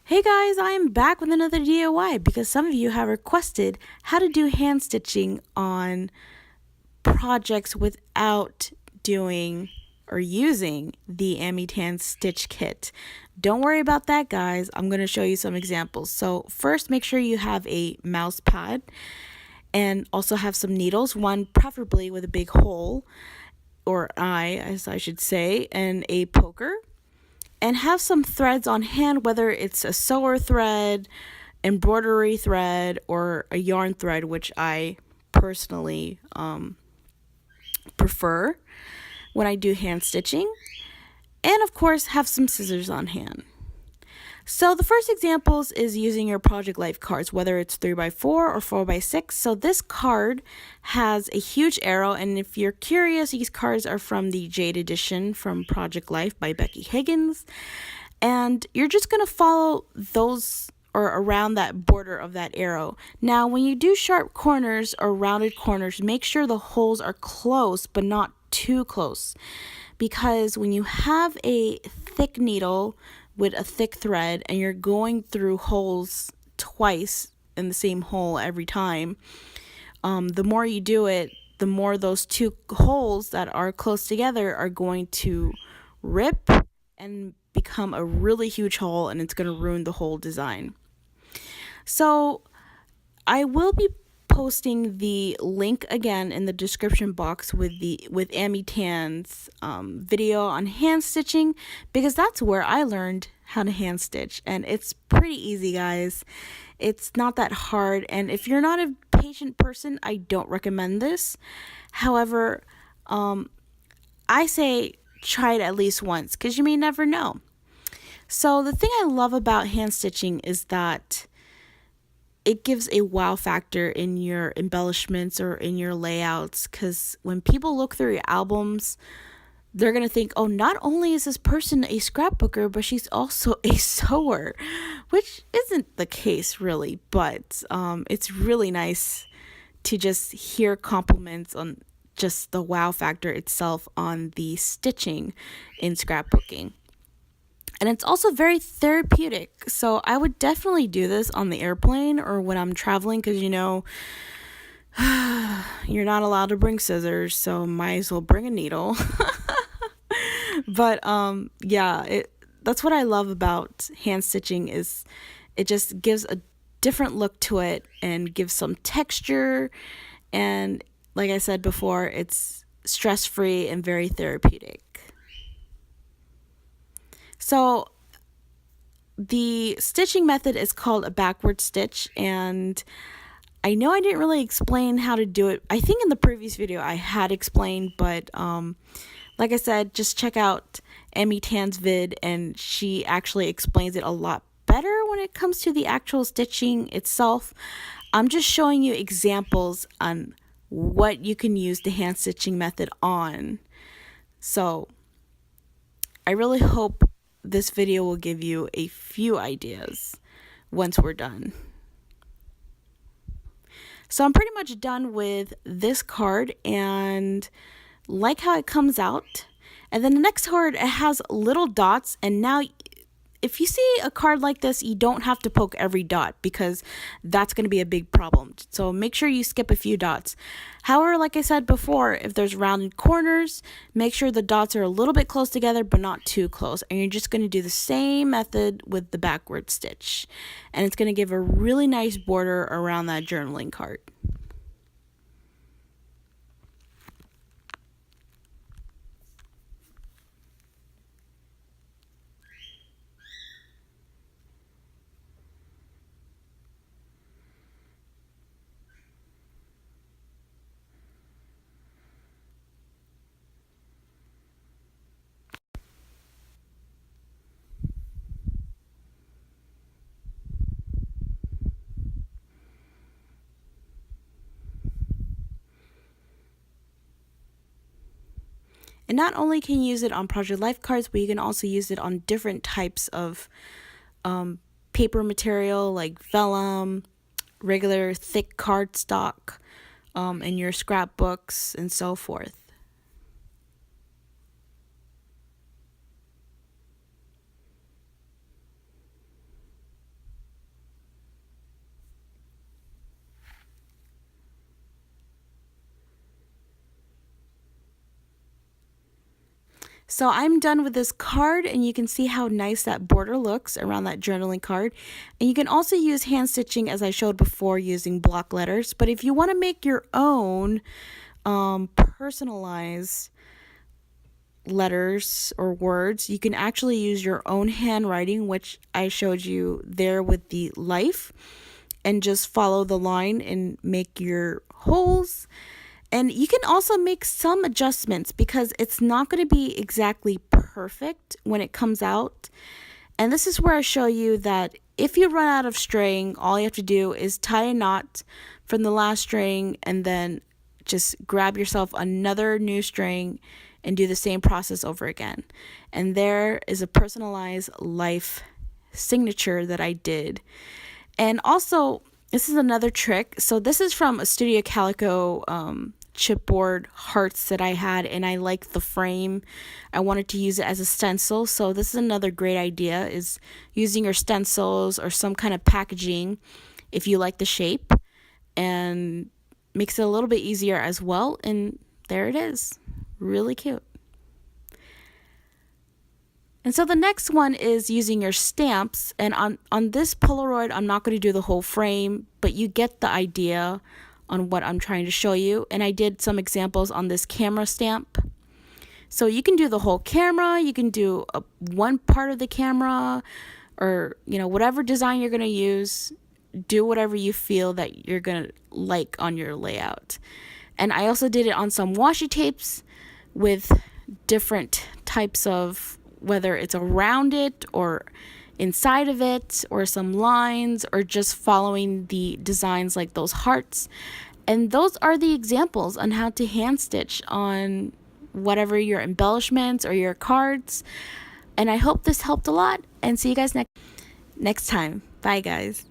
Hey guys, I am back with another DIY because some of you have requested how to do hand stitching on projects without doing or using the Amy Tan Stitch Kit. Don't worry about that, guys. I'm going to show you some examples. So first, make sure you have a mouse pad and also have some needles, one preferably with a big hole, or eye as I should say, and a poker. And have some threads on hand, whether it's a sewer thread, embroidery thread, or a yarn thread, which I personally prefer when I do hand stitching. And of course, have some scissors on hand. So the first examples is using your Project Life cards, whether it's 3x4 or 4x6. So this card has a huge arrow, and if you're curious, these cards are from the Jade edition from Project Life by Becky Higgins. And you're just going to follow those or around that border of that arrow. Now, when you do sharp corners or rounded corners, make sure the holes are close, but not too close. Because when you have a thick needle with a thick thread and you're going through holes twice in the same hole every time, the more you do it, the more those two holes that are close together are going to rip and become a really huge hole, and it's going to ruin the whole design. So I will be posting the link again in the description box with Amy Tan's video on hand stitching, because that's where I learned how to hand stitch, and it's pretty easy, guys. It's not that hard, and if you're not a patient person, I don't recommend this. However, I say try it at least once, because you may never know. So the thing I love about hand stitching is that it gives a wow factor in your embellishments or in your layouts, because when people look through your albums, they're going to think, oh, not only is this person a scrapbooker, but she's also a sewer, which isn't the case really, but it's really nice to just hear compliments on just the wow factor itself on the stitching in scrapbooking. And it's also very therapeutic. So I would definitely do this on the airplane or when I'm traveling, because you're not allowed to bring scissors, so might as well bring a needle. But that's what I love about hand stitching, is it just gives a different look to it and gives some texture, and like I said before, it's stress-free and very therapeutic. So the stitching method is called a backward stitch, and I know I didn't really explain how to do it. I think in the previous video I had explained, but like I said, just check out Amy Tan's vid, and she actually explains it a lot better when it comes to the actual stitching itself. I'm just showing you examples on what you can use the hand stitching method on. So I really hope this video will give you a few ideas once we're done. So I'm pretty much done with this card, and like how it comes out. And then the next card, it has little dots, and now if you see a card like this, you don't have to poke every dot, because that's going to be a big problem. So make sure you skip a few dots. However, like I said before, if there's rounded corners, make sure the dots are a little bit close together, but not too close. And you're just going to do the same method with the backward stitch. And it's going to give a really nice border around that journaling card. And not only can you use it on Project Life cards, but you can also use it on different types of paper material like vellum, regular thick cardstock, in your scrapbooks, and so forth. So I'm done with this card, and you can see how nice that border looks around that journaling card. And you can also use hand stitching, as I showed before, using block letters. But if you want to make your own personalized letters or words, you can actually use your own handwriting, which I showed you there with the life, and just follow the line and make your holes. And you can also make some adjustments because it's not going to be exactly perfect when it comes out. And this is where I show you that if you run out of string, all you have to do is tie a knot from the last string and then just grab yourself another new string and do the same process over again. And there is a personalized life signature that I did. And also, this is another trick. So this is from a Studio Calico chipboard hearts that I had, and I like the frame. I wanted to use it as a stencil. So this is another great idea, is using your stencils or some kind of packaging if you like the shape, and makes it a little bit easier as well. And there it is. Really cute. And so the next one is using your stamps. And on this Polaroid, I'm not going to do the whole frame, but you get the idea on what I'm trying to show you. And I did some examples on this camera stamp. So you can do the whole camera, you can do one part of the camera, or whatever design you're going to use. Do whatever you feel that you're going to like on your layout. And I also did it on some washi tapes with different types of, whether it's around it or inside of it, or some lines, or just following the designs like those hearts. And those are the examples on how to hand stitch on whatever your embellishments or your cards. And I hope this helped a lot, and see you guys next time. Bye guys.